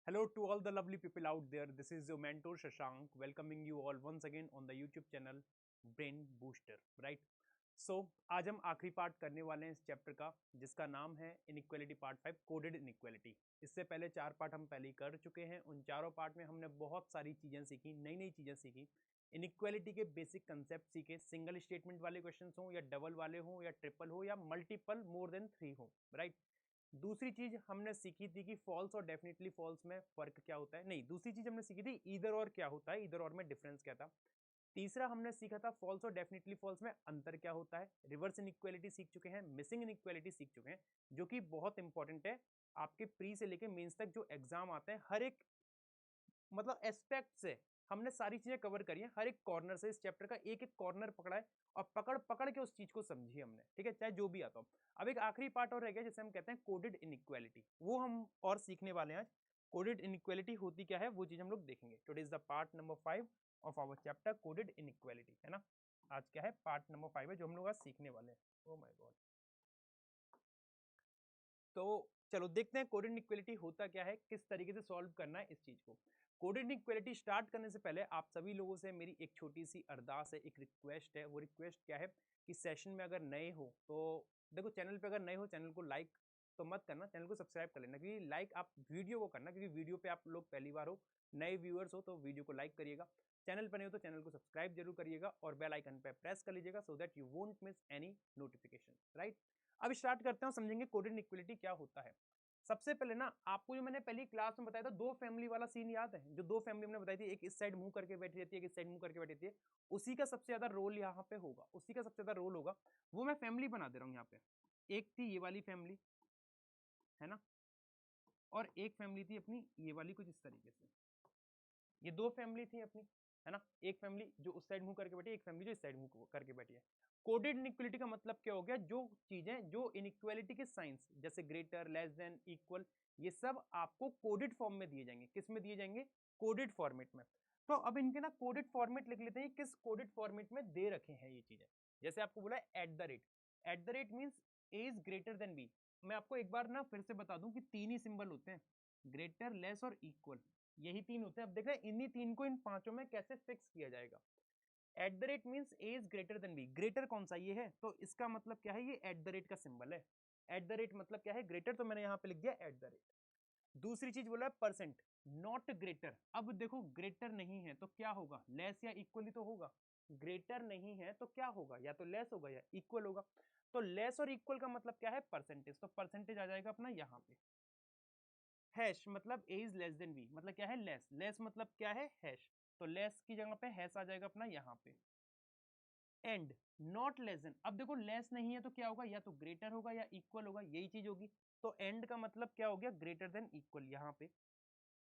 Hello to all the lovely people out there. This is your mentor Shashank, welcoming you all once again on the YouTube channel Brain Booster. Right? So आज हम आखिरी part करने वाले हैं इस chapter का, जिसका नाम है इनइक्वालिटी पार्ट 5, कोडेड इनइक्वालिटी। इससे पहले 4 पार्ट हम पहले ही कर चुके हैं। उन चारों पार्ट में हमने बहुत सारी चीज़ें सीखी, नई नई चीज़ें सीखी, इनइक्वालिटी के बेसिक कंसेप्ट सीखे। सिंगल स्टेटमेंट वाले क्वेश्चन हो या डबल वाले हो या ट्रिपल हो या मल्टीपल मोर देन 3 हो। राइट? दूसरी चीज हमने सीखी थी कि फॉल्स और डेफिनेटली फॉल्स में फर्क क्या होता है। नहीं, दूसरी चीज हमने सीखी थी ईदर और क्या होता है, ईदर और में डिफरेंस क्या था। तीसरा हमने सीखा था फॉल्स और डेफिनेटली फॉल्स में अंतर क्या होता है। रिवर्स इनइक्वालिटी सीख चुके हैं, मिसिंग इनइक्वालिटी सीख चुके हैं, जो कि बहुत इंपॉर्टेंट है आपके प्री से लेके मेंस तक जो एग्जाम आते हैं। हर एक मतलब एस्पेक्ट से हमने सारी चीजें कवर करी है। हर एक कॉर्नर से इस चैप्टर का एक एक कॉर्नर पकड़ा है और पकड़ पकड़ के उस चीज को समझी हमने। ठीक है, चाहे जो भी आता हो। अब एक आखिरी पार्ट और रह गया, जिसे हम कहते हैं कोडेड इनइक्वालिटी। वो हम और सीखने वाले हैं आज। कोडेड इनइक्वालिटी होती क्या है वो चीज हम लोग देखेंगे। Today is the part number 5 of our chapter coded inequality, है ना। आज क्या है, पार्ट नंबर 5 है जो हम लोग आज सीखने वाले हैं। Oh my God. तो चलो देखते हैं कोडेड इनइक्वालिटी होता क्या है, किस तरीके से सॉल्व करना है इस चीज को। कोडेड इनइक्वालिटी स्टार्ट करने से पहले आप सभी लोगों से मेरी एक छोटी सी अरदास है, एक रिक्वेस्ट है। वो रिक्वेस्ट क्या है कि सेशन में अगर नए हो तो देखो, चैनल पे अगर नए हो चैनल को लाइक तो मत करना, चैनल को सब्सक्राइब कर लेना। क्योंकि लाइक आप वीडियो को करना, क्योंकि वीडियो पे आप लोग पहली बार हो, नए व्यूअर्स हो तो वीडियो को लाइक करिएगा। चैनल पर नहीं हो तो चैनल को सब्सक्राइब जरूर करिएगा और बेल आइकन पे प्रेस कर लीजिएगा, so that you won't miss any notification. Right? अब स्टार्ट करते हैं, समझेंगे कोडेड इनइक्वालिटी क्या होता है। सबसे पहले ना आपको जो मैंने पहली क्लास में बताया था, दो फैमिली वाला सीन याद है? जो दो फैमिली हमने बताई थी, एक इस साइड मुंह करके बैठी रहती है, एक इस साइड मुंह करके बैठी रहती है। उसी का सबसे ज्यादा रोल यहाँ पे होगा, उसी का सबसे ज्यादा रोल होगा। वो मैं फैमिली बना दे रहा हूँ यहाँ पे। एक थी ये वाली फैमिली, है ना, और एक फैमिली थी अपनी ये वाली, कुछ इस तरीके से। ये दो फैमिली थी अपनी, है ना। एक फैमिली जो उस साइड मुंह करके बैठी है, एक फैमिली जो इस साइड मुंह करके बैठी है। कोडेड इनइक्वालिटी का मतलब क्या हो गया, जो चीजें जो इनइक्वालिटी के साइंस जैसे ग्रेटर, लेस देन, इक्वल, ये सब आपको कोडेड फॉर्म में दिए जाएंगे। किस में दिए जाएंगे? कोडेड फॉर्मेट में। तो अब इनके ना कोडेड फॉर्मेट लिख लेते हैं, किस कोडेड फॉर्मेट में दे रखे हैं ये चीजें। जैसे आपको बोला है at the rate. At the rate means A is greater than B. मैं आपको एक बार ना फिर से बता दूं कि तीन ही सिंबल होते हैं, ग्रेटर, लेस और इक्वल। यही तीन होते हैं। अब देख रहे हैं इन्हीं तीन को इन पांचों में कैसे फिक्स किया जाएगा। At the rate means A is greater than B. Greater कौन सा, ये है, तो इसका मतलब क्या है, ये एट द रेट का सिंबल है। एट द रेट मतलब क्या है, ग्रेटर, तो मैंने यहां पे लिख दिया एट द रेट। दूसरी चीज बोला है परसेंट, नॉट ग्रेटर। अब देखो ग्रेटर नहीं है तो क्या होगा, लेस या इक्वल ही तो होगा। ग्रेटर नहीं है तो क्या होगा, या तो लेस होगा या इक्वल होगा। तो लेस और इक्वल का मतलब क्या है, परसेंटेज। तो परसेंटेज आ जाएगा अपना यहाँ पे। हैश मतलब ए इज लेस देन बी, मतलब क्या है, लेस। लेस मतलब क्या है, हैश। तो लेस की जगह पे हैश आ जाएगा अपना यहाँ पे। एंड नॉट लेस देन, अब देखो लेस नहीं है तो क्या होगा, या तो ग्रेटर होगा या इक्वल होगा, यही चीज होगी। तो एंड का मतलब क्या हो गया, ग्रेटर देन इक्वल यहाँ पे।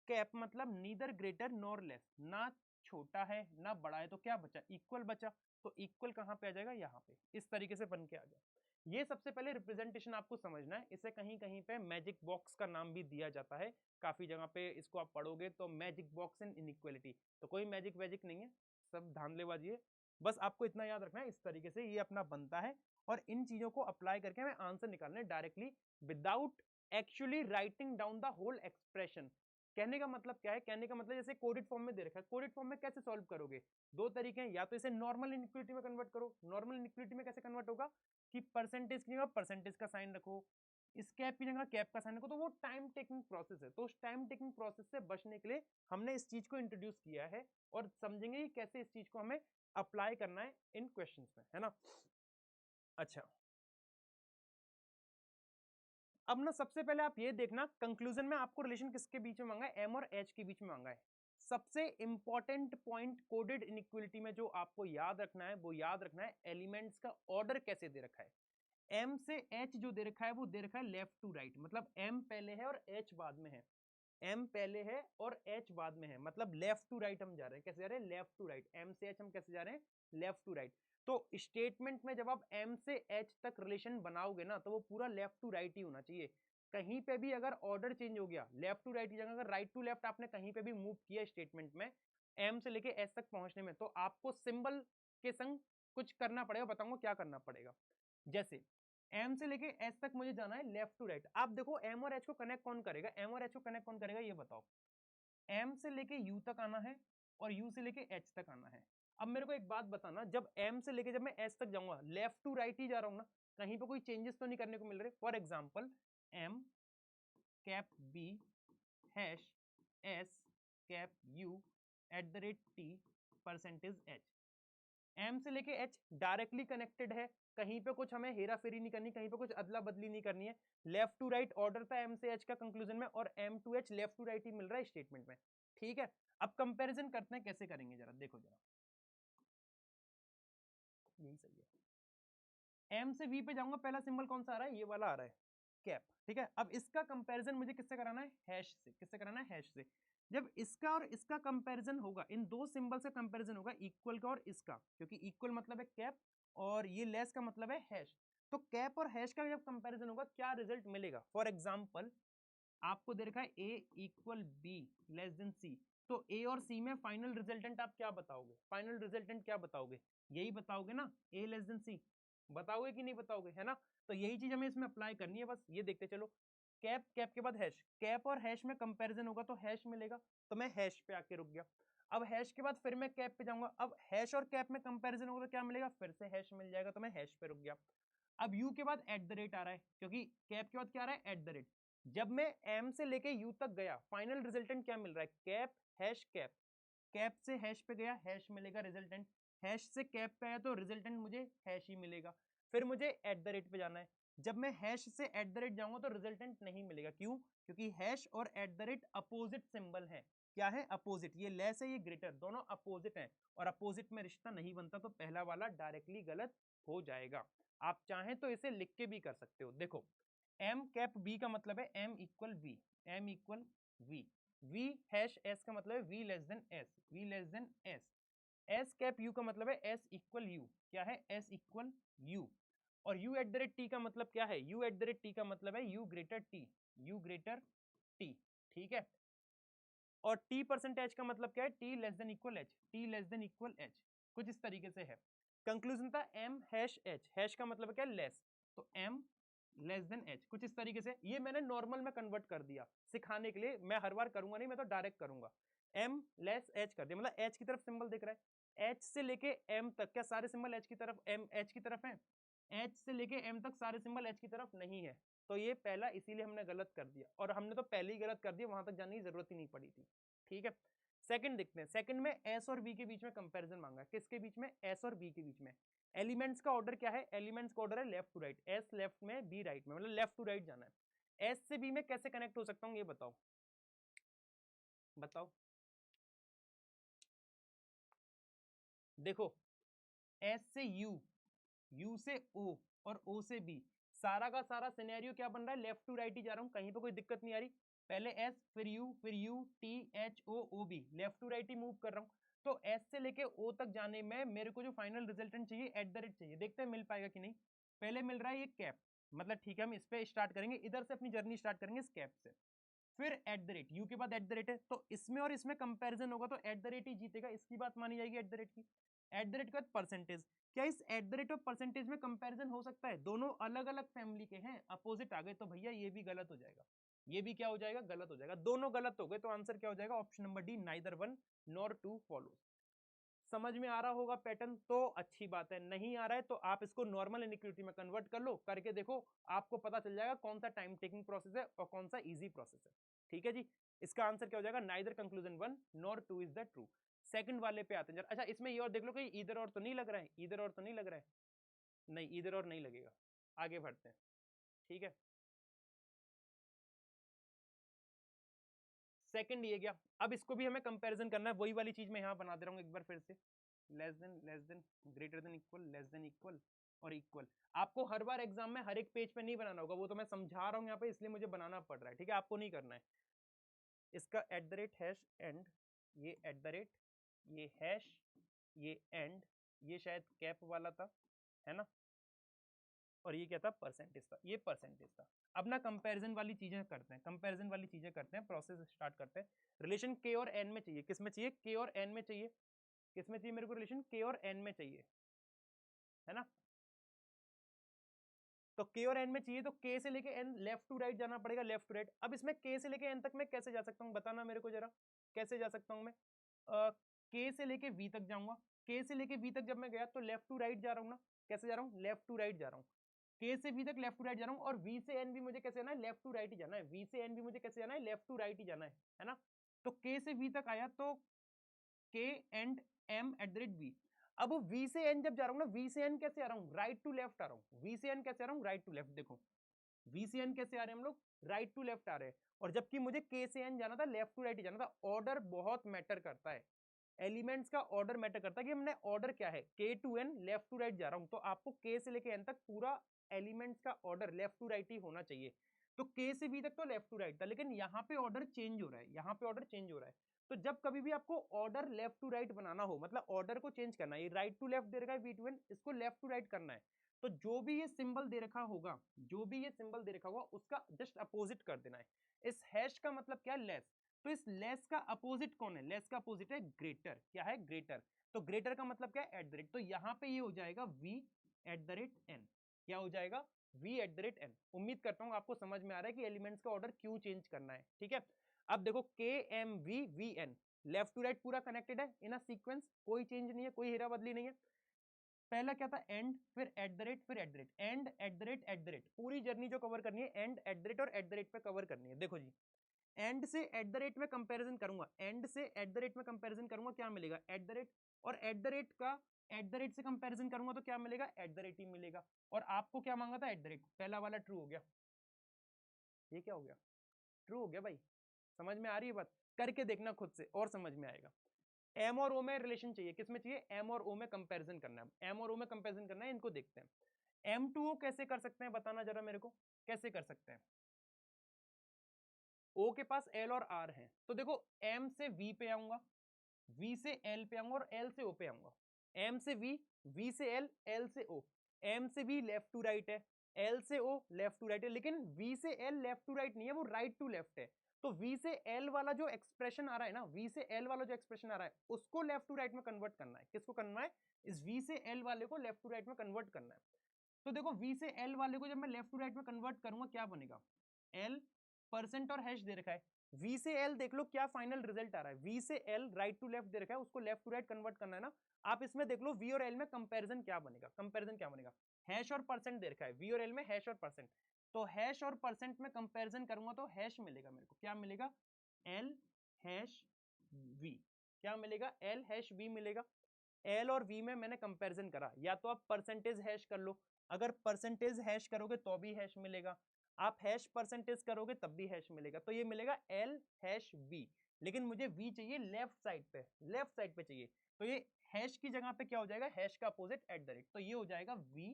कैप मतलब नीदर ग्रेटर नॉर लेस, ना छोटा है ना बड़ा है, तो क्या बचा, इक्वल बचा। तो इक्वल कहाँ पे आ जाएगा, यहाँ पे। इस तरीके से बन के आ गया। ये सबसे पहले रिप्रेजेंटेशन आपको समझना है। इसे कहीं कहीं पे मैजिक बॉक्स का नाम भी दिया जाता है। काफी जगह पे इसको आप पढ़ोगे तो मैजिक बॉक्स इन इनइक्वालिटी। तो कोई मैजिक वैजिक नहीं है, सब धांधलेबाजी है। बस आपको इतना याद रखना है, इस तरीके से ये अपना बनता है। और इन चीजों को अप्लाई करके हमें आंसर निकालने directly, without actually writing down the whole expression. कहने का मतलब क्या है, कहने का मतलब जैसे कोडेड फॉर्म में दे रखा है, कोडेड फॉर्म में कैसे सॉल्व करोगे, दो तरीके हैं। या तो इसे नॉर्मल इनइक्वालिटी में कन्वर्ट करो। नॉर्मल इनइक्वालिटी में कैसे कन्वर्ट होगा कि परसेंटेज की जगह परसेंटेज का साइन रखो, इस कैप की जगह कैप का साइन रखो। तो वो टाइम टेकिंग प्रोसेस है। तो उस टाइम टेकिंग प्रोसेस से बचने के लिए हमने इस चीज को इंट्रोड्यूस किया है, और समझेंगे कि कैसे इस चीज को हमें अप्लाई करना है इन क्वेश्चंस में, है ना। अच्छा, अब ना सबसे पहले आप ये देखना, कंक्लूजन में आपको रिलेशन किसके बीच में मांगा है, एम और एच के बीच में मांगा है। सबसे इंपॉर्टेंट पॉइंट कोडेड इनइक्वालिटी में जो आपको याद रखना है, वो याद रखना है एलिमेंट्स का ऑर्डर कैसे दे रखा है। एम से एच जो दे रखा है वो दे रखा है लेफ्ट टू राइट, मतलब एम पहले है और एच बाद में है। एम पहले है और एच बाद में है, मतलब लेफ्ट टू राइट हम जा रहे हैं। कैसे जा रहे हैं, लेफ्ट टू राइट। एम से एच हम कैसे जा रहे हैं, लेफ्ट टू राइट। तो स्टेटमेंट में जब आप एम से एच तक रिलेशन बनाओगे ना, तो वो पूरा लेफ्ट टू राइट ही होना चाहिए। कहीं पे भी अगर ऑर्डर चेंज हो गया, लेफ्ट टू राइट की जगह अगर राइट टू लेफ्ट आपने कहीं पे भी मूव किया स्टेटमेंट में, एम से लेके एच तक पहुंचने में, तो आपको सिंबल के संग कुछ करना पड़ेगा। बताऊंगा क्या करना पड़ेगा। जैसे एम से लेके एच तक मुझे जाना है लेफ्ट टू राइट। आप देखो एम और एच को कनेक्ट कौन करेगा, एम और एच को कनेक्ट कौन करेगा ये बताओ। एम से लेके यू तक आना है और यू से लेके एच तक आना है। अब मेरे को एक बात बताना, जब एम से लेके जब मैं एच तक जाऊंगा लेफ्ट टू राइट ही जा रहा हूं ना, कहीं पे कोई चेंजेस तो नहीं करने को मिल रहे। For example M cap B hash S cap U at the rate T percentage H. M से लेके एच डायरेक्टली कनेक्टेड है, कहीं पे कुछ हमें हेरा फेरी नहीं करनी, कहीं पे कुछ अदला बदली नहीं करनी है। लेफ्ट टू राइट ऑर्डर था एम से एच का कंक्लूजन में, और M to H left to right ही मिल रहा है स्टेटमेंट में। ठीक है, अब कंपैरिजन करते हैं, कैसे करेंगे जरा देखो जरा, यही सही है। एम से वी पे जाऊंगा, पहला सिंबल कौन सा आ रहा है, ये वाला आ रहा है कैप। ठीक है, अब इसका कंपैरिजन मुझे किससे कराना है, हैश से। किससे कराना है, हैश से। जब इसका और इसका कंपैरिजन होगा, इन दो सिंबल से कंपैरिजन होगा, इक्वल का और इसका, क्योंकि इक्वल मतलब है कैप और ये लेस का मतलब है हैश। तो कैप और हैश का जब कंपैरिजन होगा क्या रिजल्ट मिलेगा। फॉर एग्जांपल आपको दे रखा है a equal B less than C, तो a और c में फाइनल रिजल्टेंट आप क्या बताओगे, फाइनल रिजल्टेंट क्या बताओगे, यही बताओगे ना, a लेस देन c। बताओगे कि नहीं बताओगे, है ना। तो यही चीज हमें इसमें अप्लाई करनी है, बस ये देखते चलो। कैप, कैप के बाद हैश, कैप और हैश में कंपैरिजन होगा तो हैश मिलेगा, तो मैं हैश पे आके रुक गया। अब हैश के बाद फिर मैं कैप पे जाऊंगा, अब हैश और कैप में कंपैरिजन होगा तो क्या मिलेगा, फिर से हैश मिल जाएगा, तो मैं हैश पे रुक गया। अब यू के बाद एट द रेट आ रहा है, क्योंकि कैप के बाद क्या आ रहा है, एट द रेट। जब मैं एम से लेके यू तक गया, फाइनल रिजल्टेंट क्या मिल रहा है, कैप हैश कैप। कैप से हैश पे गया, हैश मिलेगा रिजल्टेंट। हैश से कैप पे आया तो रिजल्टेंट मुझे हैश ही मिलेगा। फिर मुझे एट द रेट पे जाना है, जब मैं हैश से एट द रेट जाऊंगा तो रिजल्टेंट नहीं मिलेगा, क्यों, क्योंकि हैश और at the rate opposite symbol है। क्या है, अपोजिट। ये लेस है, ये ग्रेटर, दोनों अपोजिट है, और अपोजिट में रिश्ता नहीं बनता, तो पहला वाला डायरेक्टली गलत हो जाएगा। आप चाहें तो इसे लिख के भी कर सकते हो। देखो एम कैप बी का मतलब है M equal V, M equal V. V hash S का मतलब है V less than S, V less than S. S cap U का मतलब है एस इक्वल यू, क्या है, एस इक्वल यू। और U at the rate T का मतलब क्या है, U at the rate T का मतलब है U greater T, U greater T. ठीक है, और टी परसेंटेज का मतलब क्या है, T less than equal H, T less than equal H. कुछ इस तरीके से है। कंक्लूजन था एम हैश एच, हैश का मतलब क्या है, लेस, तो एम लेस देन एच। कुछ इस तरीके से, ये मैंने नॉर्मल में कन्वर्ट कर दिया सिखाने के लिए, मैं हर बार करूंगा नहीं, मैं तो डायरेक्ट करूंगा। एम लेस एच कर दिया, मतलब एच की तरफ सिंबल दिख रहा है, एच से लेके एम तक क्या सारे सिंबल एच की तरफ, एम एच की तरफ है, एच से लेके एम तक सारे सिंबल एच की तरफ नहीं है। तो ये पहला इसीलिए हमने गलत कर दिया, और हमने तो पहले ही गलत कर दिया, वहां तक जाने की जरूरत ही नहीं पड़ी थी। ठीक है, सेकंड देखते हैं। सेकंड में एस और बी के बीच में कंपैरिजन मांगा है, किसके बीच में, एस और बी के बीच में। एलिमेंट्स का ऑर्डर क्या है, एलिमेंट्स का ऑर्डर है left to right, S left में बी राइट में, मतलब लेफ्ट टू राइट जाना है। एस से बी में कैसे कनेक्ट हो सकता हूँ ये बताओ, बताओ। देखो एस से यू, यू से ओ, और ओ से बी, सारा का सारा सिनेरियो क्या बन रहा है, लेफ्ट टू राइट ही जा रहा हूं, कहीं पे कोई दिक्कत नहीं आ रही। पहले एस फिर U T H O O B, left to right ही मूव कर रहा हूं। तो एस से लेके ओ तक जाने में मेरे को जो फाइनल रिजल्टेंट चाहिए एट द रेट चाहिए, देखते हैं मिल पाएगा कि नहीं। पहले मिल रहा है ये कैप, मतलब ठीक है, हम इस पे स्टार्ट करेंगे, इधर से अपनी जर्नी स्टार्ट करेंगे इस कैप से। फिर एट द रेट, यू के बाद एट द रेट है, तो इसमें और इसमें कंपैरिजन होगा तो एट द रेट ही जीतेगा, इसकी बात मानी जाएगी एट द रेट की। एट द रेट के बाद परसेंटेज, क्या इस एट द रेट और परसेंटेज में कंपैरिजन हो सकता है, दोनों अलग अलग फैमिली के हैं, अपोजिट आ गए तो भैया ये भी गलत हो जाएगा, ये भी क्या हो जाएगा, गलत हो जाएगा, दोनों गलत हो गए, तो आंसर क्या हो जाएगा, option number D, neither one nor two follows. समझ में आ रहा होगा पैटर्न तो अच्छी बात है, नहीं आ रहा है तो आप इसको नॉर्मल इनइक्वालिटी में कन्वर्ट कर लो, करके देखो, आपको पता चल जाएगा कौन सा टाइम टेकिंग प्रोसेस है और कौन सा इजी प्रोसेस है। ठीक है जी, इसका आंसर क्या हो जाएगा, neither conclusion one nor two is the true. Second वाले पे आते हैं जरा। अच्छा इसमें ये और देख लो कि इधर और तो नहीं लग रहा है, इधर और तो नहीं लग रहा है, नहीं इधर और नहीं लगेगा, आगे बढ़ते हैं। ठीक है, सेकंड ये गया। अब इसको भी हमें कंपैरिजन करना है, वही वाली चीज मैं यहाँ बना दे रहा हूँ एक बार फिर से, less than greater than equal, less than equal और इक्वल। आपको हर बार एग्जाम में हर एक पेज पे नहीं बनाना होगा, वो तो मैं समझा रहा हूँ यहाँ पे, इसलिए मुझे बनाना पड़ रहा है। ठीक है, आपको नहीं करना है। इसका eight the rate hash and, ये एट द रेट, ये हैश, ये एंड, ये शायद कैप वाला था, है ना, और ये क्या था, परसेंटेज था, ये परसेंटेज था। अब ना कंपैरिजन वाली चीजें करते हैं, कंपैरिजन वाली चीजें करते हैं, प्रोसेस स्टार्ट करते हैं। रिलेशन के और एन में चाहिए, किस में चाहिए, के और एन में चाहिए, किस में चाहिए मेरे को, रिलेशन के और एन में चाहिए, है ना। तो के और एन में चाहिए तो के से लेके एन लेफ्ट टू राइट जाना पड़ेगा, लेफ्ट टू राइट। अब इसमें के से लेके एन तक मैं कैसे जा सकता हूँ, बताना मेरे को जरा, कैसे जा सकता हूँ मैं? के से लेके वी तक जाऊंगा, के से लेके वी तक जब मैं गया तो लेफ्ट टू राइट जा रहा हूँ ना, कैसे जा रहा हूँ? लेफ्ट टू राइट जा रहा हूँ। के से वी तक लेफ्ट टू राइट जा रहा हूँ, और वी से एन भी मुझे कैसे जाना है? लेफ्ट टू राइट ही जाना है। वी से एन भी मुझे कैसे जाना है? लेफ्ट टू राइट ही जाना है ना। तो के से वी तक आया तो K and M at the rate V. अब वी से एन जब जा रहा हूँ ना, वी से एन कैसे आ रहा हूँ? राइट टू लेफ्ट आ रहा हूँ। वी से एन कैसे आ रहा हूँ? Right to left. देखो वी से एन कैसे आ रहे हैं हम लोग? राइट टू लेफ्ट आ रहे हैं, और जबकि मुझे के से एन जाना था, लेफ्ट टू राइट जाना था। ऑर्डर बहुत मैटर करता है, एलिमेंट्स का ऑर्डर मैटर करता है कि हमने ऑर्डर क्या है, K to N left to right जा रहा हूं, तो आपको के से लेके एन तक पूरा एलिमेंट्स का ऑर्डर लेफ्ट टू राइट ही होना चाहिए। तो के से बी तक तो लेफ्ट टू राइट था, लेकिन यहाँ पे ऑर्डर चेंज हो रहा है, यहाँ पे ऑर्डर चेंज हो रहा है। तो जब कभी भी आपको ऑर्डर लेफ्ट टू राइट बनाना हो, मतलब ऑर्डर को चेंज करना है, राइट टू लेफ्ट दे रखा है वी टू एन, इसको लेफ्ट टू राइट करना है, तो जो भी ये सिंबल दे रखा होगा, जो भी ये सिंबल दे रखा होगा उसका जस्ट अपोजिट कर देना है। इस हैश का मतलब क्या है? लेस। तो इस लेस का अपोजिट कौन है? लेस का अपोजिट है ग्रेटर। क्या है? ग्रेटर। तो ग्रेटर का मतलब क्या है? At the rate. तो यहाँ पे ये हो जाएगा v at the rate N. क्या हो जाएगा? v at the rate N. उम्मीद करता हूँ आपको समझ में आ रहा है कि एलिमेंट्स का ऑर्डर क्यों चेंज करना है। ठीक है, अब देखो K M V V N left to right पूरा कनेक्टेड है इन अ सीक्वेंस, कोई चेंज नहीं है, कोई हेरा बदली नहीं है। पहला क्या था? एंड, फिर एट द रेट, फिर eight the rate, and eight the rate at the rate. पूरी जर्नी जो कवर करनी है एंड एट द रेट और एट द रेट पे कवर करनी है। देखो जी, एंड से एट द रेट में कंपैरिजन करूंगा, एंड से एट द रेट में कंपैरिजन करूंगा, क्या मिलेगा? Eight the rate. और एट द रेट का एट द रेट से कंपैरिजन करूंगा तो क्या मिलेगा? एट द रेट ही मिलेगा। और आपको क्या मांगा था? Eight the rate. पहला वाला ट्रू हो गया। ये क्या हो गया? ट्रू हो गया भाई। समझ में आ रही है बात? करके देखना खुद से और समझ में आएगा। एम और ओ में रिलेशन चाहिए, किसमें चाहिए? एम और ओ में कंपैरिजन करना है, एम और ओ में कंपैरिजन करना है, इनको देखते हैं। एम टू ओ कैसे कर सकते हैं, बताना जरा मेरे को, कैसे कर सकते हैं? ओ के पास एल और आर है, तो देखो एम से वी पे आऊंगा, वी से एल पे आऊंगा और एल से ओ पे आऊंगा। एम से वी से एल, एल से ओ। एम से वी लेफ्ट टू राइट है, एल से ओ लेफ्ट टू राइट है, लेकिन वी से एल लेफ्ट टू राइट नहीं है, वो राइट टू लेफ्ट है। तो वी से एल वाला जो एक्सप्रेशन आ रहा है ना, वी से एल वाला जो एक्सप्रेशन आ रहा है उसको लेफ्ट टू राइट में कन्वर्ट करना है। किसको करना है? इस वी से एल वाले को लेफ्ट टू राइट में कन्वर्ट करना है। तो देखो वी से एल वाले को जब मैं लेफ्ट टू राइट में कन्वर्ट करूंगा क्या बनेगा? एल परसेंट और हैश दे रखा है, वी से एल देख लो क्या फाइनल रिजल्ट आ रहा है। वी से एल राइट टू लेफ्ट दे रखा है, उसको लेफ्ट टू राइट कन्वर्ट करना है ना। आप इसमें देख लो वी और एल में कंपैरिजन क्या बनेगा, कंपैरिजन क्या बनेगा? हैश और परसेंट दे रखा है, वी और एल में हैश और परसेंट। तो हैश और परसेंट में कंपैरिजन करूंगा तो हैश मिलेगा मेरे को, क्या मिलेगा? L hash V. क्या मिलेगा? एल हैश वी मिलेगा। एल और वी में मैंने कंपैरिजन करा, या तो आप परसेंटेज हैश कर लो, अगर परसेंटेज हैश करोगे तो भी हैश मिलेगा, आप हैश परसेंटेज करोगे तब भी हैश मिलेगा। तो ये मिलेगा एल हैश वी, लेकिन मुझे वी चाहिए लेफ्ट साइड पे, लेफ्ट साइड पे चाहिए। तो ये हैश की जगह पे क्या हो जाएगा? हैश का अपोजिट एट द रेट। तो ये हो जाएगा V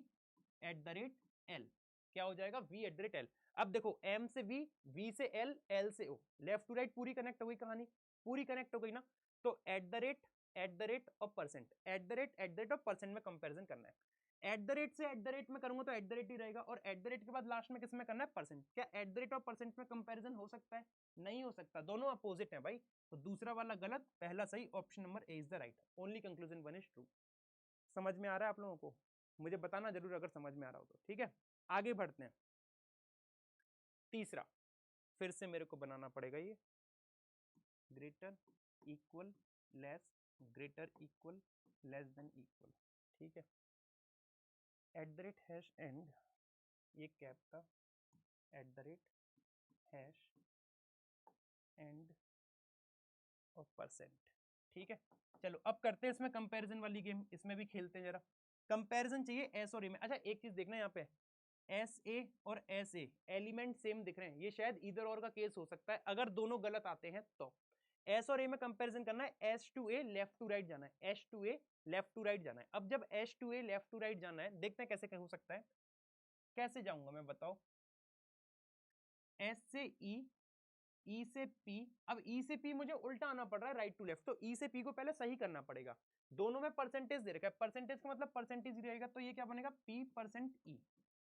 at the rate L. क्या हो जाएगा? V at the rate L. अब देखो एम से वी से एल, एल से ओ, लेफ्ट टू राइट पूरी कनेक्ट हो गई कहानी, पूरी कनेक्ट हो गई ना। तो एट द रेट और परसेंट, एट द रेट और परसेंट में कंपैरिजन करना है। एट द रेट से एट द रेट में करूंगा तो एट द रेट ही रहेगा, और एट द रेट के बाद लास्ट में किस में करना है? परसेंट। क्या एट द रेट और परसेंट में कंपैरिजन हो सकता है? नहीं हो सकता, दोनों अपोजिट है भाई। तो दूसरा वाला गलत, पहला सही, option number A is the right. Only conclusion one is true. समझ में आ रहा है आप लोगों को? मुझे बताना जरूर अगर समझ में आ रहा हो तो। ठीक है, आगे बढ़ते हैं। तीसरा फिर से मेरे को बनाना पड़ेगा ये, greater equal less, greater equal less than equal. ठीक है, at the rate hash and, ये कैप था, eight the rate hash and और परसेंट। ठीक है, चलो अब करते हैं इसमें कंपैरिजन वाली गेम, इसमें भी खेलते हैं जरा। कंपैरिजन चाहिए एस और ए में। अच्छा एक चीज देखना यहाँ पे, एस ए और एस ए एलिमेंट सेम दिख रहे हैं, ये शायद इधर और का केस हो सकता है अगर दोनों गलत आते हैं तो। एस और ए में कंपैरिजन करना है, S to A left to right जाना है, S to A left to right जाना है। अब जब S to A left to right जाना है, देखते हैं कैसे हो सकता है। कैसे जाऊंगा मैं, बताओ? एस से ई, ई से पी। अब ई से पी मुझे उल्टा आना पड़ रहा है, राइट टू लेफ्ट, तो ई से पी को पहले सही करना पड़ेगा। दोनों में परसेंटेज दे रखा है, परसेंटेज का मतलब परसेंटेज ही रहेगा, तो ये क्या बनेगा? पी परसेंट ई,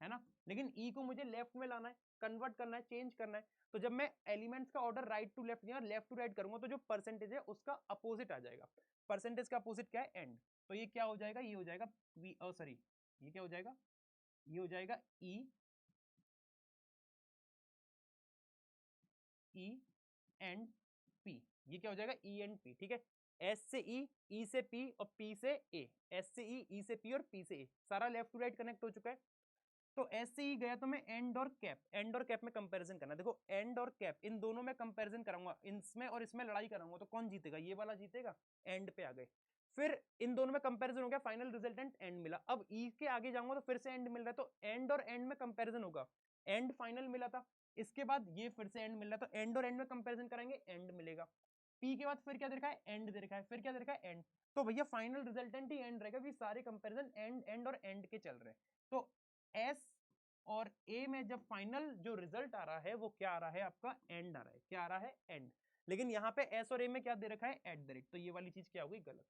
है ना। लेकिन ई को मुझे लेफ्ट में लाना है, कन्वर्ट करना है, चेंज करना है। तो जब मैं एलिमेंट्स का ऑर्डर राइट टू लेफ्ट या लेफ्ट टू राइट करूंगा तो जो परसेंटेज है उसका अपोजिट आ जाएगा। परसेंटेज का अपोजिट क्या है? एंड। तो ये क्या हो जाएगा? ये हो जाएगा वी, सॉरी, ये क्या हो जाएगा? ये हो जाएगा ई ई एंड पी, ये क्या हो जाएगा ई एंड पी, ठीक है। एस से ई से पी और पी से ए, एस से ई से पी और पी से ए, सारा लेफ्ट टू राइट कनेक्ट हो चुका है। तो एस से ई गया तो मैं एंड और कैप में कंपैरिजन करना। देखो एंड और कैप इन दोनों में कंपैरिजन कराऊंगा, इसमें और इसमें लड़ाई कराऊंगा, तो कौन जीतेगा, ये वाला जीतेगा। एंड पे आ गए, फिर इन दोनों में कंपैरिजन हो गया, फाइनल रिजल्टेंट एंड मिला। अब ई के आगे जाऊंगा तो फिर से एंड मिल रहा है, तो एंड और एंड में कंपैरिजन होगा, एंड फाइनल मिला था, इसके बाद ये फिर से एंड मिल रहा है, तो एंड और एंड में कंपैरिजन करेंगे, एंड मिलेगा। पी के बाद फिर क्या दे रखा है, एंड दे रखा है, फिर क्या दे रखा है, एंड। तो भैया फाइनल रिजल्टेंट ही एंड रहेगा, भी सारे कंपैरिजन एंड एंड और एंड के चल रहे हैं। तो एस और ए में जब फाइनल जो रिजल्ट आ रहा है वो क्या आ रहा है, आपका एंड आ रहा है, क्या आ रहा है, एंड। लेकिन यहाँ पे एस और ए में क्या दे रखा है, एट द रेट, तो ये वाली चीज क्या हो गई, गलत।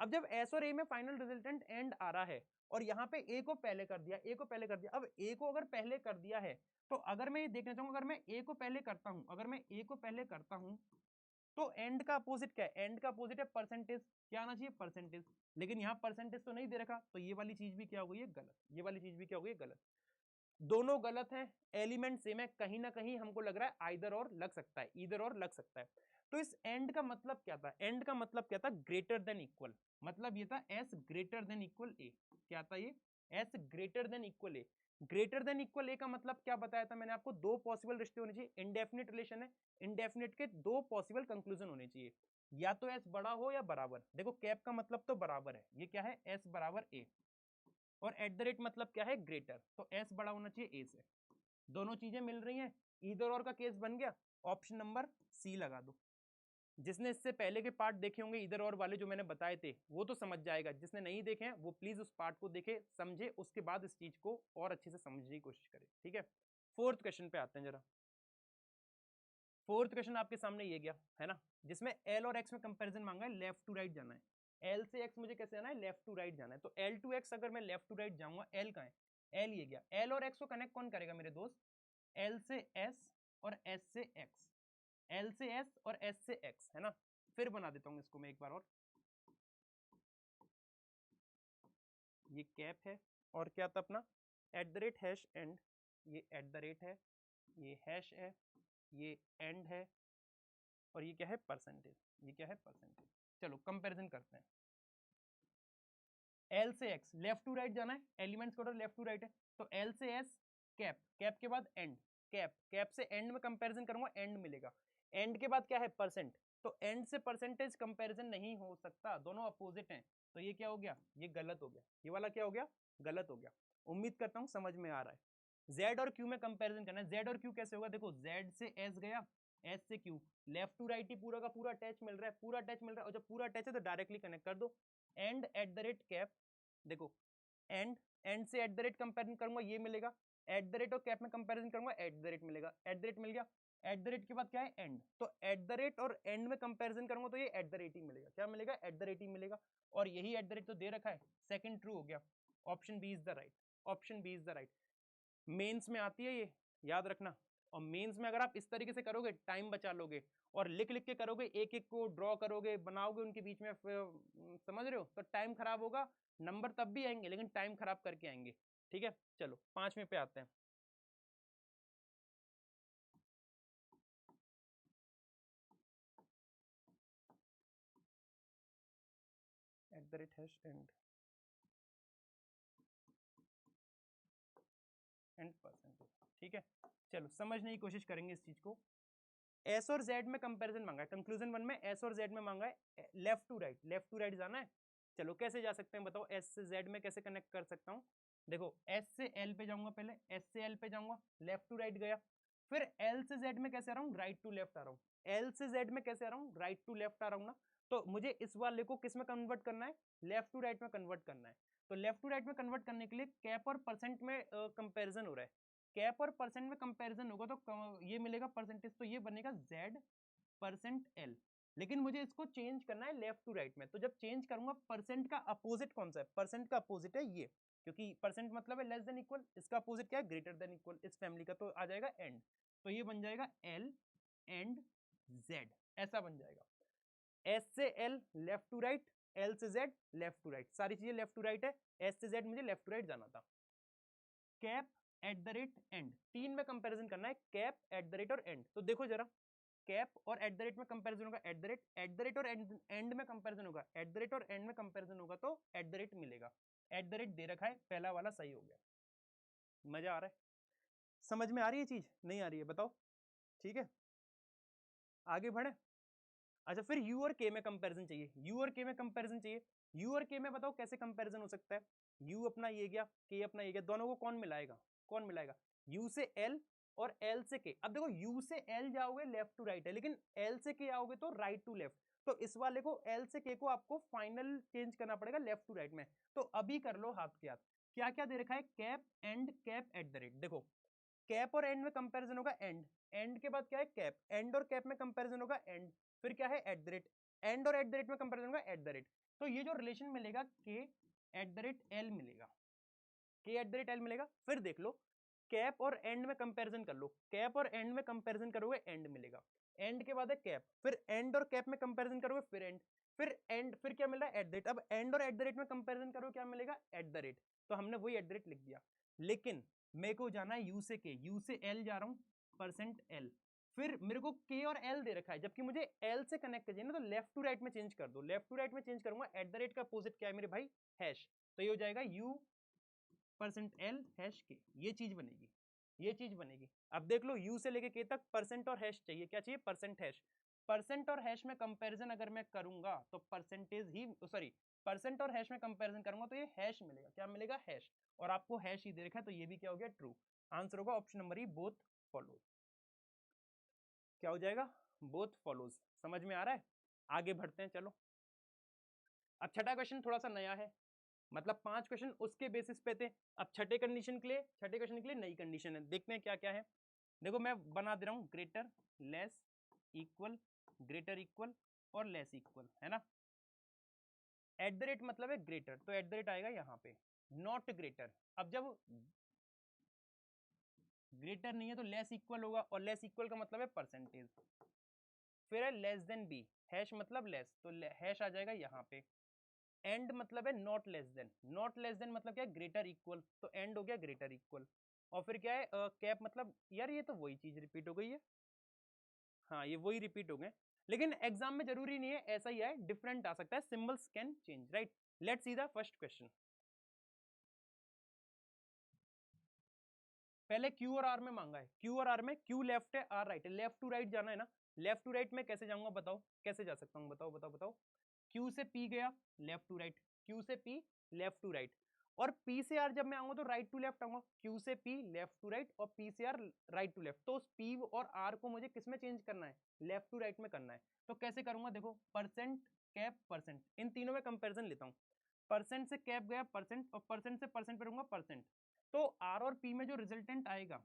अब जब एस और ए में फाइनल रिजल्टेंट एंड आ रहा है और यहाँ पे ए को पहले कर दिया, ए को पहले कर दिया, अब ए को अगर पहले कर दिया है तो अगर मैं ये देखना चाहूंगा, अगर मैं ए को पहले करता हूं, अगर मैं ए को पहले करता हूं तो एंड का अपोजिट क्या है, एंड का अपोजिट है परसेंटेज, क्या आना चाहिए, परसेंटेज। लेकिन यहाँ परसेंटेज तो नहीं दे रखा, तो ये वाली चीज भी क्या हो गई है, गलत, ये वाली चीज भी क्या हो गई, गलत। दोनों गलत है, एलिमेंट सेम है, कहीं ना कहीं हमको लग रहा है आइदर और लग सकता है, इधर और लग सकता है। तो इस एंड का मतलब क्या था, एंड का मतलब क्या था, ग्रेटर देन इक्वल, मतलब ये था एस ग्रेटर देन इक्वल ए, क्या था ये, एस ग्रेटर देन इक्वल ए। ग्रेटर देन इक्वल ए का मतलब क्या बताया था मैंने आपको, दो पॉसिबल रिश्ते होने चाहिए, इंडेफिनिट रिलेशन है, इंडेफिनिट के दो पॉसिबल कंक्लूजन होने चाहिए, या तो एस बड़ा हो या बराबर। देखो कैप का मतलब तो बराबर है, ये क्या है, एस बराबर ए, और एट द रेट मतलब क्या है, ग्रेटर, तो एस बड़ा होना चाहिए ए से। दोनों चीजें मिल रही हैं, ईदर और का केस बन गया, ऑप्शन नंबर सी लगा दो। जिसने इससे पहले के पार्ट देखे होंगे इधर और वाले जो मैंने बताए थे वो तो समझ जाएगा, जिसने नहीं देखे हैं वो प्लीज उस पार्ट को देखे, समझे, उसके बाद इस चीज को और अच्छे से समझने की कोशिश करे, ठीक है। फोर्थ क्वेश्चन पे आते हैं जरा। फोर्थ क्वेश्चन आपके सामने ये गया है ना, जिसमें एल और एक्स में कंपैरिजन मांगा है, लेफ्ट टू राइट जाना है। एल से एक्स मुझे कैसे जाना है, लेफ्ट टू राइट जाना है, तो एल टू एक्स अगर मैं लेफ्ट टू राइट जाऊंगा, एल का है, एल ये गया, एल और एक्स को कनेक्ट कौन करेगा मेरे दोस्त, एल से एस और एस से एक्स, एल से एस और एस से एक्स, है ना। फिर बना देता हूं इसको मैं एक बार और, ये कैप है और क्या था अपना, eight the rate hash and, ये एट द रेट है, ये हैश है, ये एंड है, और ये क्या है, परसेंटेज, ये क्या है, परसेंटेज। चलो कंपैरिजन करते हैं। एल से एक्स लेफ्ट टू राइट जाना है, एलिमेंट्स का ऑर्डर लेफ्ट टू राइट है, तो एल से एस कैप, कैप के बाद एंड, कैप, कैप से एंड में कंपैरिजन करूंगा, एंड मिलेगा, एंड के बाद क्या है, परसेंट, तो एंड से परसेंटेज कंपैरिजन नहीं हो सकता, दोनों अपोजिट हैं, तो ये क्या हो गया, ये गलत हो गया, ये वाला क्या हो गया, गलत हो गया। उम्मीद करता हूं समझ में आ रहा है। जेड और क्यू में कंपैरिजन करना है, जेड और क्यू कैसे होगा, देखो जेड से एस गया, एस से क्यू, लेफ्ट टू राइट ही पूरा का पूरा अटैच मिल रहा है, पूरा अटैच मिल रहा है, और जब पूरा अटैच है तो डायरेक्टली कनेक्ट कर दो, and eight the rate cap, देखो एंड, एंड से एट द रेट कंपेरिजन करूंगा, ये मिलेगा, एट द रेट और कैप में कंपेरिजन करूंगा, एट द रेट मिलेगा, एट द रेट मिल गया, एट द रेट के बाद क्या है, एंड, तो एट द रेट और एंड में कंपेरिजन करूंगा तो ये एट द रेट ही मिलेगा, क्या मिलेगा, एट द रेट ही मिलेगा, और यही एट द रेट तो दे रखा है, सेकंड ट्रू हो गया, option B is the right, option B is the right. Mains में आती है ये, याद रखना, और मेंस में अगर आप इस तरीके से करोगे टाइम बचा लोगे, और लिख लिख के करोगे, एक एक को ड्रॉ करोगे, बनाओगे उनके बीच में, समझ रहे हो, तो टाइम खराब होगा, नंबर तब भी आएंगे लेकिन टाइम खराब करके आएंगे, ठीक है। चलो पांचवें पे आते हैं। Eight the rate hash and percentage, ठीक है। चलो समझने की कोशिश करेंगे इस चीज को। एस और जेड में कंपैरिजन मांगा है, कंक्लूजन वन में एस और जेड में मांगा है, left to right, left to right जाना है। चलो कैसे जा सकते हैं बताओ, एस से जेड में कैसे कनेक्ट कर सकता हूँ, देखो एस से एल पे जाऊंगा, पहले एस से एल पे जाऊंगा, लेफ्ट टू राइट गया, फिर एल से जेड में कैसे आ रहा हूँ, राइट टू लेफ्ट आ रहा हूँ, एल से जेड में कैसे आ रहा हूँ, राइट टू लेफ्ट आ रहा हूँ ना। तो मुझे इस वाले को किस में कन्वर्ट करना है, लेफ्ट टू राइट में कन्वर्ट करना है। तो लेफ्ट टू राइट में कन्वर्ट करने के लिए कैप और परसेंट में कंपेरिजन हो रहा है, कैप और परसेंट में कंपैरिजन होगा तो ये मिलेगा परसेंटेज, तो ये बनेगा जेड परसेंट एल। लेकिन मुझे इसको चेंज करना है लेफ्ट टू राइट में, तो जब चेंज करूंगा, परसेंट का अपोजिट कौन सा है, परसेंट का अपोजिट है ये, क्योंकि परसेंट मतलब है लेस देन इक्वल, इसका अपोजिट क्या है, ग्रेटर देन इक्वल, इस फैमिली का तो आ जाएगा एंड, तो ये बन जाएगा एल एंड जेड, ऐसा बन जाएगा। एस से L left to right, L से जेड लेफ्ट टू राइट, सारी चीजें लेफ्ट टू राइट है, एस से जेड मुझे लेफ्ट टू राइट जाना था। Cap at the rate and, तीन में कंपैरिजन करना है, कैप एट द रेट और एंड, तो देखो जरा कैप और एट द रेट में कंपैरिजन होगा एट द रेट और एंड में कंपैरिजन होगा एट द रेट और एंड में कंपैरिजन होगा तो एट द रेट मिलेगा। एट द रेट दे रखा है, पहला वाला सही हो गया। मजा आ रहा है? समझ में आ रही है चीज? नहीं आ रही है बताओ? ठीक है, आगे बढ़े। अच्छा, फिर यू और के में कंपैरिजन चाहिए, यू और के में कंपैरिजन चाहिए। यू और के में बताओ कैसे कंपैरिजन हो सकता है? यू अपना ये गया, के अपना ये गया, दोनों को कौन मिलाएगा? कौन मिलाएगा? यू से एल और एल से के। अब देखो यू से एल जाओगे लेफ्ट टू राइट है, लेकिन एल से के आओगे तो राइट टू लेफ्ट। तो इस वाले को एल से के को आपको फाइनल चेंज करना पड़ेगा लेफ्ट टू राइट में। तो अभी कर लो हाथ के हाथ। क्या क्या दे रखा है? Cap and cap at the rate. देखो कैप और एंड में कंपैरिजन होगा एंड, एंड के बाद क्या है? कैप। एंड और कैप में कंपैरिजन होगा एंड, फिर क्या है? At the rate. एंड और एट द रेट में कंपैरिजन होगा एट द रेट। तो ये जो रिलेशन मिलेगा के एट द रेट एल मिलेगा, के एट द रेट एल मिलेगा। फिर देख लो कैप और एंड में कंपैरिजन कर लो, कैप और एंड में कंपैरिजन करोगे एंड मिलेगा। एंड के बाद है कैप, फिर एंड और कैप में कंपैरिजन करोगे फिर एंड, फिर एंड, फिर क्या मिल रहा है? At the rate. अब एंड और एट द रेट में कंपैरिजन करो क्या मिलेगा? Eight the rate. तो हमने वही एट द रेट लिख दिया। लेकिन मेरे को जाना है यू से के, यू से एल जा रहा हूँ, परसेंट एल। फिर मेरे को के और एल दे रखा है, जबकि मुझे एल से कनेक्ट चाहिए ना, तो लेफ्ट टू राइट में चेंज कर दो। लेफ्ट टू राइट में चेंज करूंगा, एट द रेट का अपोजिट क्या है मेरे भाई? हैश। तो ये हो जाएगा यू परसेंट एल हैश के, ये चीज बनेगी, ये चीज बनेगी। अब देख लो यू से लेके के तक परसेंट और हैश चाहिए, क्या चाहिए? Percent hash. परसेंट और हैश में कंपैरिजन अगर मैं करूंगा तो परसेंटेज ही, सॉरी, परसेंट और हैश में कंपैरिजन करूंगा तो ये हैश मिलेगा। क्या मिलेगा? हैश। और आपको हैश ही दे रखा है, तो ये भी क्या हो गया? ट्रू। आंसर होगा ऑप्शन नंबर ई, बोथ फॉलोज। क्या हो जाएगा? Both follows. समझ में आ रहा है? आगे बढ़ते हैं, चलो। अब छठा क्वेश्चन थोड़ा सा नया है, मतलब 5 क्वेश्चन उसके बेसिस पे थे। अब छठे क्वेश्चन के लिए नई कंडीशन है, देखते हैं क्या क्या है। देखो मैं बना दे रहा हूं, greater, less, equal, greater, equal और लेस इक्वल, है ना। एट द रेट मतलब है ग्रेटर, तो एट द रेट आएगा यहाँ पे। नॉट ग्रेटर, अब जब ग्रेटर नहीं है तो लेस इक्वल होगा, और लेस इक्वल का मतलब है परसेंटेज। फिर है लेस देन बी, हैश मतलब लेस, तो हैश आ जाएगा यहाँ पे। एंड मतलब है not less than, not less than मतलब क्या है? ग्रेटर इक्वल, तो एंड हो गया ग्रेटर इक्वल। और फिर क्या है? कैप मतलब, यार ये तो वही चीज रिपीट हो गई है। हाँ ये वही रिपीट हो गए, लेकिन एग्जाम में जरूरी नहीं है ऐसा ही है, डिफरेंट आ सकता है, symbols can change, right. Let's see the first question. पहले क्यू और आर में मांगा है, क्यू और आर में क्यू लेफ्ट है, आर राइट है, लेफ्ट टू राइट जाना है ना। लेफ्ट टू राइट में कैसे जाऊंगा बताओ? कैसे जा सकता हूँ? बताओ बताओ बताओ। क्यू से पी गया लेफ्ट टू राइट, क्यू से पी लेफ्ट टू राइट, और पी से आर जब मैं आऊंगा तो राइट टू लेफ्ट आऊंगा। क्यू से पी लेफ्ट टू राइट और पी से आर राइट टू लेफ्ट, तो उस पी और आर को मुझे किस में चेंज करना है? लेफ्ट टू राइट में करना है। तो कैसे करूंगा? देखो परसेंट, कैप, परसेंट, इन तीनों में कंपेरिजन लेता हूँ। परसेंट से कैप गया परसेंट, और परसेंट से परसेंट पे रहूंगा परसेंट। तो आर और पी में जो रिजल्टेंट आएगा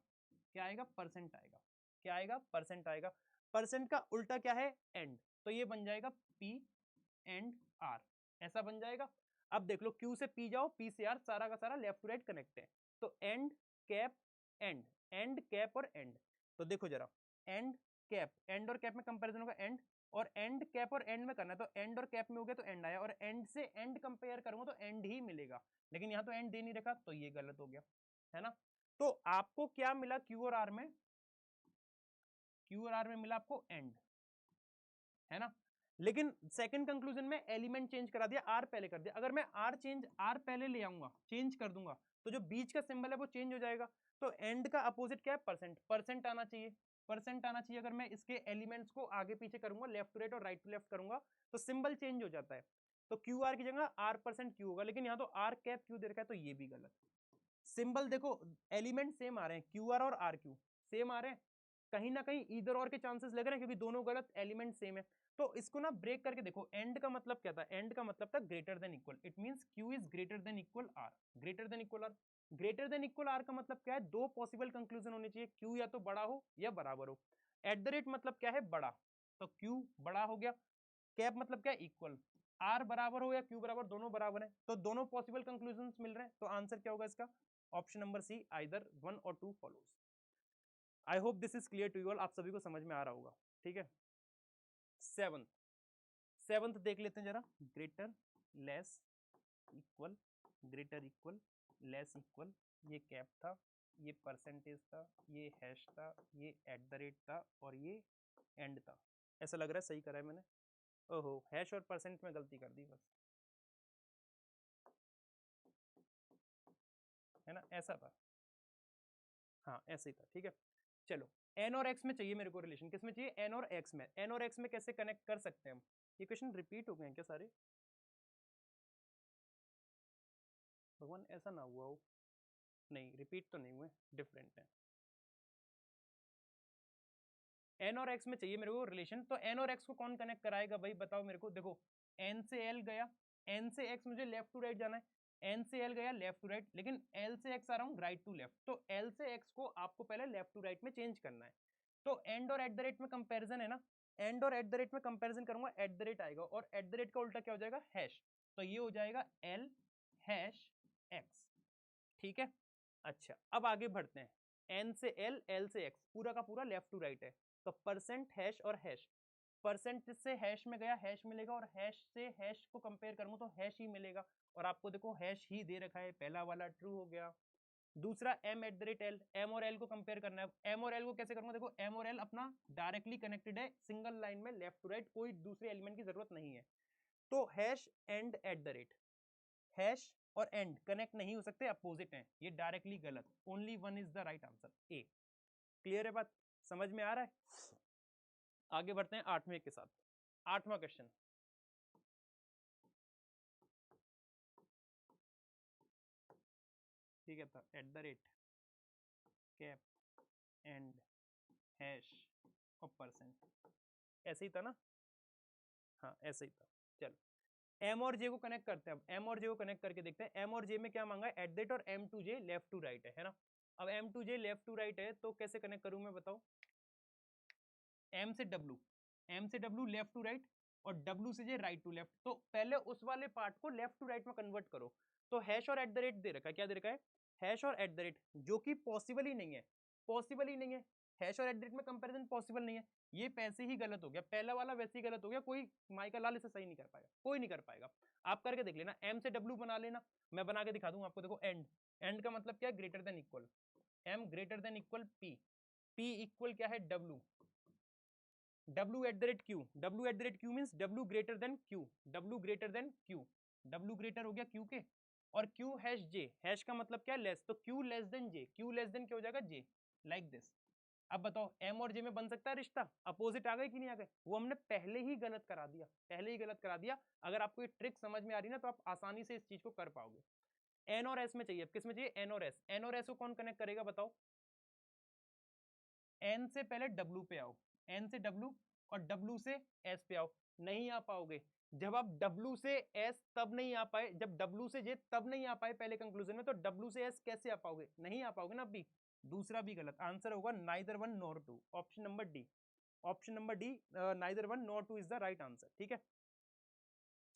क्या आएगा? परसेंट आएगा। क्या आएगा? परसेंट आएगा। परसेंट का उल्टा क्या है? एंड, तो ये बन जाएगा पी एंड आर, ऐसा बन जाएगा। अब देख लो क्यू से पी जाओ, पी से आर, सारा का सारा लेफ्ट टू राइट कनेक्ट है, तो and cap and, and cap और एंड। तो देखो जरा, एंड कैप, एंड और कैप में कंपैरिजन होगा एंड, और एंड कैप और एंड में करना है, तो एंड और कैप में हो गया तो एंड आया, और एंड से एंड कंपेयर करूंगा तो एंड ही मिलेगा, लेकिन यहाँ तो एंड दे नहीं रखा, तो ये गलत हो गया, है ना। तो आपको क्या मिला? क्यू और आर में, क्यू और आर में मिला आपको एंड, है ना। लेकिन सेकंड कंक्लूजन में एलिमेंट चेंज करा दिया, आर पहले कर दिया। अगर मैं आर पहले ले आऊंगा, चेंज कर दूंगा, तो जो बीच का सिंबल है वो चेंज हो जाएगा। तो एंड का अपोजिट क्या है? परसेंट, परसेंट आना चाहिए, परसेंट आना चाहिए। अगर मैं इसके एलिमेंट्स को आगे पीछे करूंगा, लेफ्ट टू राइट और राइट टू लेफ्ट करूंगा, तो सिंबल चेंज हो जाता है। तो क्यू आर की जगह आर परसेंट क्यू होगा, लेकिन यहाँ तो आर कैप क्यू दे रखा है, तो ये भी गलत। सिंबल देखो, एलिमेंट सेम आ रहे हैं, क्यू आर और आर क्यू सेम आ रहे हैं, कहीं ना कहीं इधर और के चांसेस लग रहे हैं, क्योंकि दोनों गलत, एलिमेंट सेम है। तो इसको ना ब्रेक करके देखो, एंड का मतलब क्या था? एंड का मतलब था greater than equal, it means Q is greater than equal R, greater than equal R. Greater than equal R का मतलब क्या है? दो पॉसिबल कंक्लूजन होने चाहिए, क्यू या तो बड़ा हो या बराबर हो। एट द रेट मतलब क्या है? बड़ा, तो क्यू बड़ा हो गया। कैप मतलब क्या है? इक्वल। आर बराबर हो या क्यू बराबर, दोनों बराबर है, तो दोनों पॉसिबल कंक्लूजन मिल रहे हैं, तो आंसर क्या होगा इसका? ऑप्शन नंबर सी, आइदर 1 और 2 follows. I hope this is clear to you all, आप सभी को समझ में आ रहा होगा, ठीक है। सेवंथ, सेवंथ देख लेते हैं जरा। Greater, less, equal, greater, equal, less, equal, ये कैप था, ये परसेंटेज था, ये हैश था, ये एट द रेट था, और ये एंड था, ऐसा लग रहा है सही करा है मैंने। ओहो, हैश और परसेंट में गलती कर दी बस, है ना, ऐसा था, हाँ ऐसे ही था, ठीक है। चलो एन और एक्स में चाहिए मेरे को रिलेशन, किस में चाहिए, एन और एक्स में। एन और एक्स में कैसे कनेक्ट कर सकते हैं हम, ये क्वेश्चन रिपीट हो गए हैं क्या सारे, भगवान ऐसा ना हुआ हो, नहीं रिपीट तो नहीं हुए, डिफरेंट है। एन और एक्स में चाहिए मेरे को रिलेशन, तो एन और एक्स को कौन कनेक्ट कराएगा भाई बताओ मेरे को। देखो एन से एल गया, एन से एक्स मुझे लेफ्ट टू राइट जाना है, एन से एल गया लेफ्ट टू राइट, लेकिन एल से एक्स आ रहा हूँ राइट टू लेफ्ट, तो एल से एक्स को आपको पहले लेफ्ट टू राइट में चेंज करना है। तो एंड और एट द रेट में कंपेरिजन है ना, एंड और एट द रेट में कंपेरिजन करूंगा, एट द रेट आएगा, और एट द रेट का उल्टा क्या हो जाएगा, हैश, तो ये हो जाएगा एल हैश एक्स, ठीक है। अच्छा अब आगे बढ़ते हैं, एन से एल, एल से एक्स, पूरा का पूरा लेफ्ट टू राइट है, तो परसेंट हैश और हैश, परसेंट से हैश में गया हैश मिलेगा, और हैश से हैश को कंपेयर करूंगा तो हैश ही मिलेगा, और आपको देखो हैश ही दे रखा है, पहला वाला ट्रू हो गया। दूसरा M at the rate L, M और एल को कंपेयर करना है, एम और एल को कैसे करूंगा, देखो एम और एल अपना डायरेक्टली कनेक्टेड है, सिंगल लाइन में लेफ्ट टू राइट, कोई दूसरे एलिमेंट की जरूरत नहीं है, तो hash and eight the rate, hash और एंड कनेक्ट नहीं हो सकते, अपोजिट हैं, ये डायरेक्टली गलत, only one is the right answer, A. Clear है बात, समझ में आ रहा है। आगे बढ़ते हैं आठवें के साथ, आठवां क्वेश्चन, ठीक है, था eight the rate cap and hash और परसेंट, ऐसे ही था ना, हाँ ऐसे ही था। चलो एम और जे को कनेक्ट करते हैं, अब एम और जे को कनेक्ट करके देखते हैं, एम और जे में क्या मांगा है, एट द रेट, और M to J left to right है ना। अब M to J left to right है, तो कैसे कनेक्ट करूं मैं बताओ, एम से डब्ल्यू, एम से डब्ल्यू लेफ्ट टू राइट, और डब्ल्यू से जे राइट टू लेफ्ट, तो पहले उस वाले पार्ट को लेफ्ट टू राइट में कन्वर्ट करो, तो हैश और एट द रेट दे रखा है, क्या दे रखा है, हैश और एट द रेट, जो कि पॉसिबल ही नहीं है, पॉसिबल ही नहीं है, हैश और एट द रेट में कंपैरिजन पॉसिबल नहीं है, ये पैसे ही गलत हो गया, पहला वाला वैसे ही गलत हो गया, कोई माइका लाल इसे सही नहीं कर पाएगा, कोई नहीं कर पाएगा, आप करके देख लेना, एम से डब्ल्यू बना लेना, मैं बना के दिखा दूंगा आपको, देखो एंड, एंड का मतलब क्या है, greater than equal, M greater than equal P, P equal क्या है, W, W at the rate Q, W at the rate Q means W greater than Q, W greater than Q, W greater हो गया Q के, और Q hash J, hash का मतलब क्या है, लेस, तो Q less than J, Q less than क्या हो जाएगा, J, लाइक दिस। अब बताओ M और J में बन सकता है रिश्ता, अपोजिट आ गए कि नहीं आ गए, वो हमने पहले ही गलत करा दिया, पहले ही गलत करा दिया, अगर आपको ये ट्रिक समझ में आ रही ना, तो आप आसानी से इस चीज को कर पाओगे। N और S में चाहिए, किस में चाहिए, N और S, N और S को कौन कनेक्ट करेगा बताओ, N से पहले W पे आओ, N से W और W से S पे आओ, नहीं आ पाओगे, जब आप W से S तब नहीं आ पाए, जब W से J तब नहीं आ पाए पहले कंक्लूजन में, तो W से S कैसे आ पाओगे, नहीं आ पाओगे ना। बी, दूसरा भी गलत, आंसर होगा neither one nor two, option number D, option number D, neither one nor two is the right answer, ठीक है।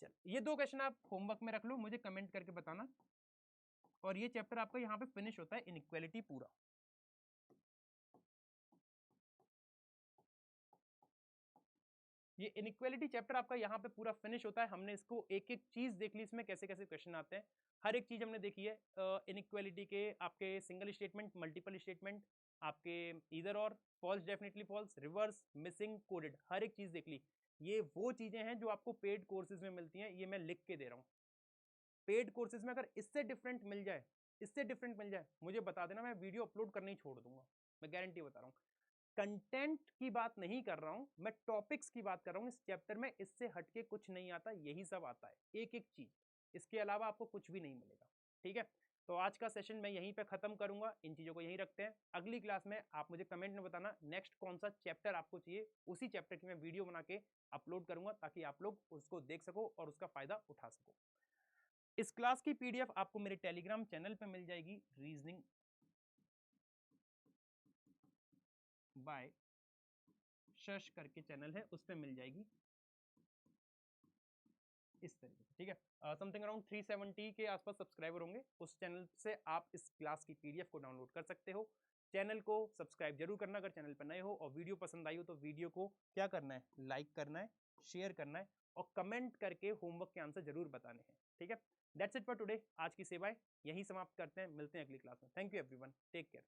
चल ये दो क्वेश्चन आप होमवर्क में रख लो, मुझे कमेंट करके बताना, और ये चैप्टर आपका यहाँ पे फिनिश होता है, इनइक्वालिटी पूरा। ये इनइक्वालिटी चैप्टर आपका यहाँ पे पूरा फिनिश होता है, हमने इसको एक एक चीज देख ली, इसमें कैसे कैसे क्वेश्चन आते हैं, हर एक चीज हमने देखी है, इनइक्वालिटी के आपके सिंगल स्टेटमेंट, मल्टीपल स्टेटमेंट, आपके इधर और, false definitely false, reverse, missing, coded, हर एक चीज देख ली। ये वो चीजें हैं जो आपको पेड कोर्सेज में मिलती हैं, ये मैं लिख के दे रहा हूँ, पेड कोर्सेज में अगर इससे डिफरेंट मिल जाए, इससे डिफरेंट मिल जाए, मुझे बता देना, मैं वीडियो अपलोड करना ही छोड़ दूंगा, मैं गारंटी बता रहा हूँ। कंटेंट की बात नहीं कर रहा हूं मैं, टॉपिक्स की बात कर रहा हूं, इस चैप्टर में इससे हटके कुछ नहीं आता, यही सब आता है, एक एक चीज, इसके अलावा आपको कुछ भी नहीं मिलेगा, ठीक है। तो आज का सेशन मैं यहीं पे खत्म करूंगा, इन चीजों को यहीं रखते हैं, अगली क्लास में आप मुझे कमेंट में बताना नेक्स्ट कौन सा चैप्टर आपको चाहिए, उसी चैप्टर की मैं वीडियो बना के अपलोड करूंगा, ताकि आप लोग उसको देख सको और उसका फायदा उठा सको। इस क्लास की पीडीएफ आपको मेरे टेलीग्राम चैनल पे मिल जाएगी, रीजनिंग बाय शश करके चैनल है, उस पर मिल जाएगी इस तरीके से, ठीक है। समथिंग अराउंड 370 के आसपास सब्सक्राइबर होंगे, उस चैनल से आप इस क्लास की पीडीएफ को डाउनलोड कर सकते हो। चैनल को सब्सक्राइब जरूर करना अगर चैनल पर नए हो, और वीडियो पसंद आई हो तो वीडियो को क्या करना है, लाइक करना है, शेयर करना है, और कमेंट करके होमवर्क के आंसर जरूर बताने हैं, ठीक है। दैट्स इट फॉर टुडे, आज की सेवाएं यही समाप्त करते हैं, मिलते हैं अगली क्लास में। Thank you everyone, take care.